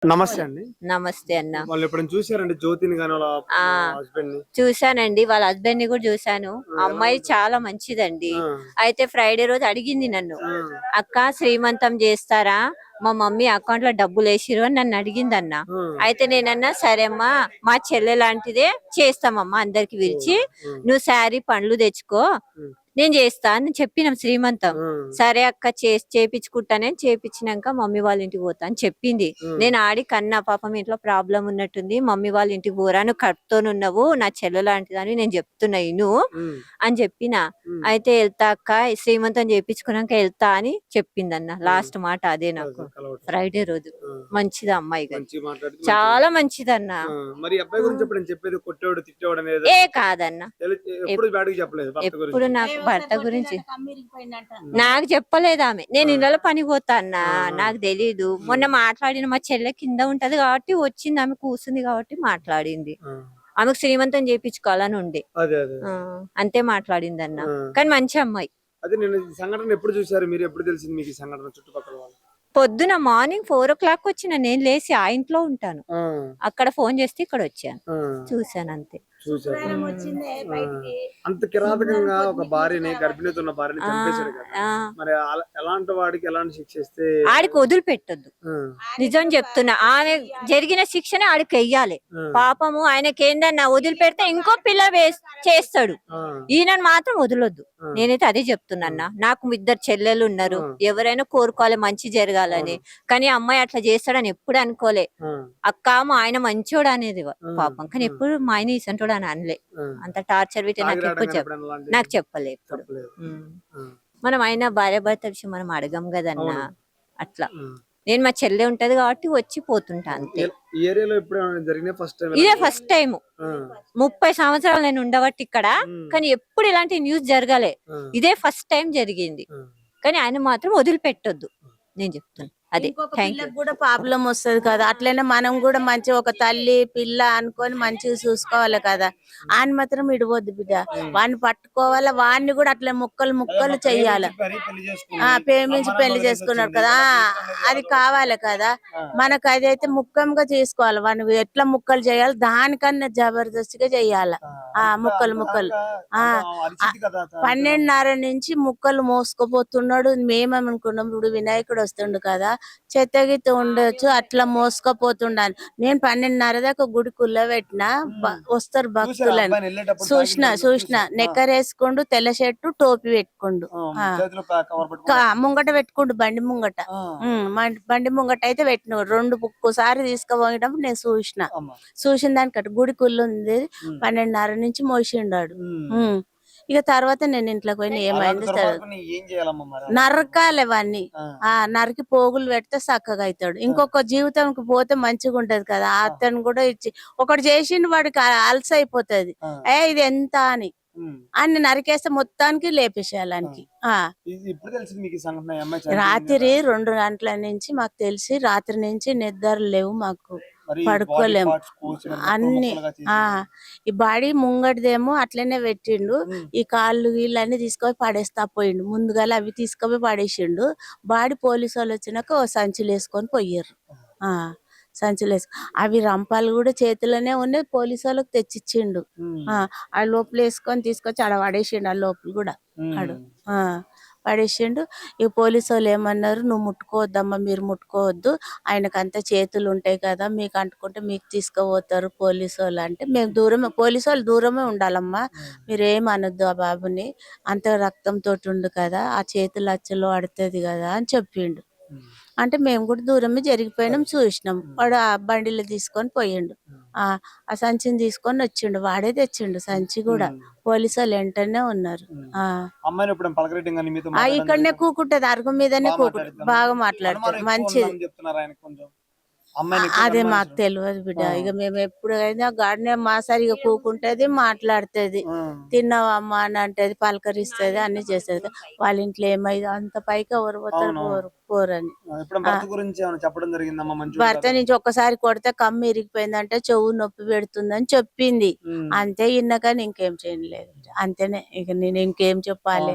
నమస్తే అండి. నమస్తే అన్న. వాళ్ళు ఎప్పుడైనా చూసారండి జ్యోతిని గాని వాళ్ళ ఆ! హస్బెండ్‌ని? చూసానండి. వాళ్ళ హస్బెండ్‌ని కూడా చూసాను. ఎలా అమ్మాయి ఉంటది? చాలా మంచిదండి. ఆ! అయితే ఫ్రైడే రోజు అడిగింది నన్ను. ఆ! "అక్క శ్రీమంతం చేస్తారా? మా మమ్మీ అకౌంట్‌లో డబ్బులేసిర్రు" అని నన్ను అడిగిందన్న. ఆ! అయితే నేనన్నా, "సరే అమ్మా, మా చెల్లె లాంటిదే చేస్తామమ్మా అందరికి ఓహ్! పిలిచి. హ్మ్. నువ్వు శారీ, పండ్లు తెచ్చుకో. హ్మ్. నేను చేస్తా" అని చెప్పినాం శ్రీమంతం. హ్మ్. సరే అక్క చేపిచ్చుకుంటానని చేపిచ్చినాక మమ్మీ వాళ్ళ ఇంటికి పోతా అని చెప్పింది. హ్మ్. నేను ఆడి కన్నా పాపం ఇంట్లో ప్రాబ్లం ఉన్నట్టుంది. మమ్మీ వాళ్ళ ఇంటికి పోరా, నువ్వు కడుపుతోనున్నావు, నా చెల్లె లాంటిదని నేను చెప్తున్నా ఇను హ్మ్. అని చెప్పిన. హ్మ్. అయితే ఎళ్తా అక్క, శ్రీమంతం చేపిచ్చుకున్నాక ఎళ్తా అని చెప్పిందన్న. హ్మ్. లాస్ట్ మాట అదే నాకు. అదే కలవటం. ఫ్రైడే రోజు. ఆ! మంచిది అమ్మాయి గాని. మంచిగా మాట్లాడితే మంచిగా చాలా మంచిదన్న. ఆ! మరి ఈ అబ్బాయి గురించి హ్మ్. ఎప్పుడైనా చెప్పేది కొట్టేవాడు, తిట్టేవాడు అనేది ఏదైనా ఉందా? కాదన్న. ఎప్పుడు ఎప్ బ్యాడ్‌గా చెప్పలేదు భర్త ఎప్పుడు గురించి. నాకు భర్త గురించి హ్మ్. నాకు చెప్పలేదామె. ఆ! నేను ఇళ్ళలో పనికి పోతా అన్నా. ఆ! ఆ! నాకు తెలీదు. మొన్న హ్మ్. మాట్లాడిన, మా చెల్లె కింద ఉంటది కాబట్టి వచ్చింది. ఆమె కూసుంది కాబట్టి మాట్లాడింది. ఆ! ఆమెకు శ్రీమంతం చేపిచ్చుకోవాలని ఉండే. అదే. అదే. ఆ! అంతే మాట్లాడిందన్న. ఆ! కానీ మంచి అమ్మాయి. అదే నేను ఈ సంఘటన ఎప్పుడు చూసారు? మీరు ఎప్పుడు తెలిసింది మీకు ఈ సంఘటన చుట్టుపక్కల వాళ్ళు? పొద్దున మార్నింగ్ 4:00 వచ్చిన. నేను లేసి ఆ ఇంట్లో ఉంటాను. ఆ! అక్కడ ఫోను చేస్తే ఇక్కడొచ్చాను. ఆ! చూసానంతే. చూసారు. ఆ! హ్మ్. అంత కిరాతకంగా ఒక భార్యని, గర్భిణీతో ఉన్న భార్యని ఆ! చంపేశారు కదా! ఆ! మరి ఎలాంటి వాడికి ఎలాంటి శిక్ష ఇస్తే ఆడికి వదిలిపెట్టొద్దు. ఆ! నిజం చెప్తున్నా. ఆమె జరిగిన శిక్షనే ఆడికెయ్యాలి. ఆ! పాపము ఆయనకేందన్నా వదిలిపెడితే ఇంకో పిల్ల చేస్తాడు. ఆ! ఈయనను మాత్రం వదలొద్దు. ఆ! నేనైతే అదే ఆ! చెప్తున్నా. నాకు ఇద్దరు చెల్లెలున్నారు. ఆ! ఎవరైనా కోరుకోవాలి మంచి జరగాలని. అవును. కానీ ఆ అమ్మాయి అట్లా చేస్తాడని ఎప్పుడు అనుకోలే. ఆ! అక్క మా ఆయన మంచోడు అనేది ఆ! పాపం. కానీ ఆ! ఎప్పుడు మా ఆయన ఇసంటోడు అని అనలే. ఆ! అంత టార్చర్ పెట్టి తాగి రావడం నాకెప్పుడు గాని ఎప్పుడైనా అలాంటివి నాకు చెప్పలే ఎప్పుడు. చెప్పలేదు. హ్మ్. ఆ! మనం అయినా భార్యాభర్తల విషయం మనం అడగం గదన్నా! అవును. అట్లా. ఆ! నేను మా చెల్లె ఉంటది కాబట్టి వచ్చి పోతుంటా అవును. అంతే. ఈ ఏరియాలో ఎప్పుడేమైనా జరిగినాయా ఫస్ట్ టైమ్ ఇదే ఇలాంటివి? First time. ఆ! 30 సంవత్సరాలు నేను ఉండబట్టి ఇక్కడ. హ్మ్. కానీ ఎప్పుడు ఇలాంటి న్యూస్ జరగలే. ఆ! ఇదే ఫస్ట్ టైమ్ జరిగింది. ఆ! కానీ ఆయన మాత్రం వదిలిపెట్టొద్దు. నేను చెప్తున్నా. అదే. ఇంకొక థాంక్ యూ. పిల్లకు కూడా ప్రాబ్లం వస్తది కదా, అట్లనే మనం కూడా మంచి ఒక తల్లి పిల్ల అనుకొని మంచిగా చూసుకోవాలి కదా. ఆయన మాత్రం ఇడవద్దు బిడ్డ, వాడిని పట్టుకోవాలా, వాడిని కూడా అట్లా ముక్కలు అదే అమ్మ ముక్కలు చెయ్యాలి. ప్రేమించి మరీ పెళ్లి చేసుకుంది. ప్రేమించి అమ్మానాన్న పెళ్లి వదిలేసి చేసుకున్నాడు వచ్చింది. కదా, వాళ్ళ జీవితం అనేది ఎలా అది దొరుకుతుంది? కావాలి కదా. ఆ! మనకు అదైతే ముఖ్యంగా చేసుకోవాలి, వాడిని ఎట్లా ముక్కలు చేయాలి దానికన్నా జబర్దస్తిగా చెయ్యాలి. ఆ! అంత ముక్కలు అంత ముక్కలు దారుణంగా ఆ అంటే ఆ, అరిచిద్ది కదా! చనిపోయినప్పుడు. 12:30 నుంచి ముక్కలు మోసుకుపోతున్నాడు. మేమనుకున్నాం ఇప్పుడు వినాయకుడు వస్తుండు కదా, చెత్తగిత్త ఉండొచ్చు అట్లా మోసుకపోతుండాలి. నేను 12:30 దాకా గుడి కుల్లబెట్టిన, హ్మ్. వస్తారు చూసారా భక్తులని. అబ్బాయిని ఎళ్ళేటప్పుడు తాగి చూసిన వెళ్ళినప్పుడు చూసిన చూసారు. ఆ! నెక్కరేసుకుండు, తెల్ల షర్టు, టోపీ పెట్టుకుండు. ఆ! ఆ చేతిలో కవర్ పట్టుకొని వస్తున్నాడు. ముంగట పెట్టుకుండు, బండి ముంగట. ఆ! బండి ముంగట అయితే పెట్టిన 2 సారి తీసుకుపోయేటప్పుడు నేను చూసిన. అమ్మ. చూసిన దానికట గుడి కుల్లుంది. హ్మ్. 12:30 నుంచి మోసిండాడు. హ్మ్. ఇక తర్వాత నేను ఇంట్లోకి పోయిన అలాంటి ఏమైంది దుర్మార్గుడిని ఏం చేయాలమ్మ మరి అలాంటి నరకాలి అవన్నీ. ఆ! నరికి పోగులు పెడితే చక్కగా అవుతాడు. ఇంకొక జీవితంకి పోతే మంచిగా ఉంటది కదా, ఆ! అతను కూడా ఇచ్చి ఒకటి చేసిండు వాడికి అలస అయిపోతుంది. ఆ! ఇది ఎంత అని హ్మ్. అన్ని నరికేస్తే మొత్తానికి ఆ! లేపేసేయాలానికి. ఇది ఎప్పుడు తెలిసింది మీకు ఈ సంఘటన? ఈ అమ్మాయి చనిపోయింది రాత్రి అని? 2 గంటల నుంచి మాకు తెలిసి, రాత్రి నుంచి నిద్రలు లేవు మాకు, మరి బాడీ పడుకోలేము. పార్ట్స్ కోసి ముక్కలు అన్ని ముక్కలుగా చేసేసి ఈ బాడీ ముంగటిదేమో అట్లనే పెట్టిండు. హ్మ్. ఈ కాళ్ళు వీళ్ళన్నీ తీసుకొని పడేస్తా పోయిండు. ముందుగాల అవి తీసుకొని పడేసిండు. బాడీ పోలీసు వాళ్ళు వచ్చినాక ఓ సంచులు వేసుకొని పోయారు. సంచులేసి అవి రంపాలు కూడా చేతిలోనే ఉన్నాయి, పోలీసు వాళ్ళకి తెచ్చిచ్చిండు. హ్మ్. ఆ లోపల వేసుకొని తీసుకొచ్చి ఆడ పడేసిండు. ఆ లోపల కూడా ఆడు హ్మ్. పడేసిండు. ఇక పోలీసు వాళ్ళు ఏమన్నారు, నువ్వు ముట్టుకోవద్దమ్మా, మీరు ముట్టుకోవద్దు, ఆయనకంతా చేతులు ఉంటాయి కదా, మీకు అంటుకుంటే మీకు తీసుకుపోతారు పోలీసు వాళ్ళు అంటే, మేము దూరమే, పోలీసు వాళ్ళు దూరమే ఉండాలమ్మా, మీరేం అనొద్దు ఆ బాబుని, అంత రక్తంతో ఉండు కదా, ఆ చేతులు అచ్చలో పడుతుంది కదా అని చెప్పిండు. హ్మ్. అంటే మేము కూడా దూరమే జరిగిపోయినాం, సరే. చూసినాం. హ్మ్. వాడు ఆ బండిలో తీసుకొని పోయిండు. హ్మ్. ఆ సంచిని తీసుకొని వచ్చిండు, వాడే తెచ్చిండు సంచి కూడా. హ్మ్. పోలీసు వాళ్ళు వెంటనే ఉన్నారు. హ్మ్. ఆ అమ్మాయిని ఎప్పుడైనా పలకరించడం గాని, మీతో మాట్లాడడం ఇక్కడనే జరిగిందా? కూకుంటది, అరుగు మీదనే కూకుంటది, మాట్లాడిద్దమ్మా? బాగా అనుమానం మాట్లాడుతుంది, ఎక్కువ మంచిది. ఉందని చెప్తున్నారు ఆయనకి కొంచెం. అమ్మాయిని ఎక్కువగా అదే మాకు అనుమానించడం. తెలియదు బిడ్డ. ఆ! ఇక మేము ఎప్పుడైనా గాడినే మా సరిగా కూకుంటది, మాట్లాడుతుంది, ఆ! తిన్నావమ్మా అని అంటది, పలకరిస్తుంది, అన్ని చేస్తుంది. వాళ్ళ ఇంట్లో ఏమైంది అంత పైకి ఎవరు పోతారు, అవునవును. పోరు. పోరని. ఇప్పుడు భర్త గురించి ఏమైనా చెప్పడం జరిగిందమ్మా మంచి భర్త నుంచి ఒక్కసారి కొడితే కమ్ము ఇరిగిపోయిందంటే చెవు నొప్పి పెడుతుందని చెప్పింది. అంతే ఇన్నకని ఇంకేం చేయలేదు. అంతేనే ఇక నేను ఇంకేం చెప్పాలి.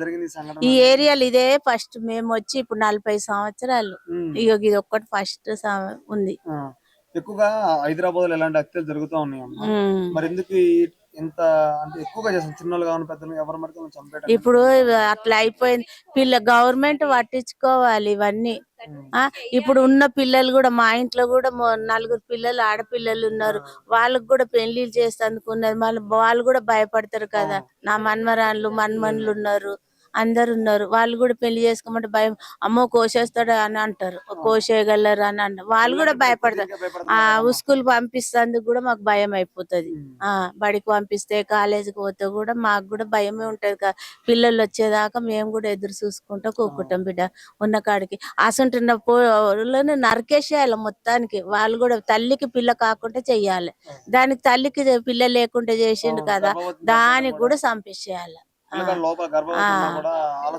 జరిగింది ఈ సంఘటన ఈ ఏరియాలో ఇదే ఫస్ట్ మేము వచ్చి ఇప్పుడు 40 సంవత్సరాలు. ఇక ఇది ఒక్కటి ఫస్ట్ ఉంది. ఎక్కువగా హైదరాబాద్ లో ఎలాంటి హత్యలు జరుగుతూ ఉన్నాయమ్మా మరి ఎందుకు ఇంత అంటే ఎక్కువగా చేస్తాం చిన్నలు కావాలి పెద్దలు ఎవరు మరితో చంపేయడం ఇప్పుడు అట్లా అయిపోయింది. గవర్నమెంట్ పట్టించుకోవాలి ఇవన్నీ. ఇప్పుడు ఉన్న పిల్లలు కూడా మా ఇంట్లో కూడా 4 పిల్లలు ఆడపిల్లలు ఉన్నారు. వాళ్ళకి కూడా పెళ్లిళ్ళు చేసేందుకున్నది. మళ్ళీ వాళ్ళు కూడా భయపడతారు కదా. నా మన్మన్లు ఉన్నారు, అందరు ఉన్నారు. వాళ్ళు కూడా పెళ్లి చేసుకోమంటే భయం. అమ్మో కోసేస్తాడు అని అంటారు, కోసేయగలరు అని అంటారు. వాళ్ళు కూడా భయపడతారు. స్కూల్ పంపిస్తేందుకు కూడా మాకు భయం అయిపోతుంది. బడికి పంపిస్తే కాలేజీకి పోతే కూడా మాకు కూడా భయమే ఉంటది కదా. పిల్లలు వచ్చేదాకా మేము కూడా ఎదురు చూసుకుంటా కూకుంటాం బిడ్డ ఉన్న కాడికి. అసంటున్న పోలను నరికేసేయాలి మొత్తానికి. వాళ్ళు కూడా తల్లికి పిల్ల కాకుండా చెయ్యాలి. దానికి తల్లికి పిల్ల లేకుండా చేసిండు కదా, దానికి కూడా చంపేసేయాలి.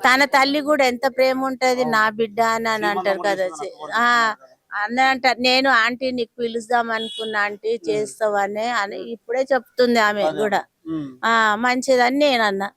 తన తల్లి కూడా ఎంత ప్రేమ ఉంటది నా బిడ్డ అని అంటారు కదా. అన్న అంటారు నేను ఆంటీ నీకు పిలుస్తాం అనుకున్నా ఆంటీ చేస్తావని అని ఇప్పుడే చెప్తుంది ఆమె కూడా. మంచిదని నేను అన్నా.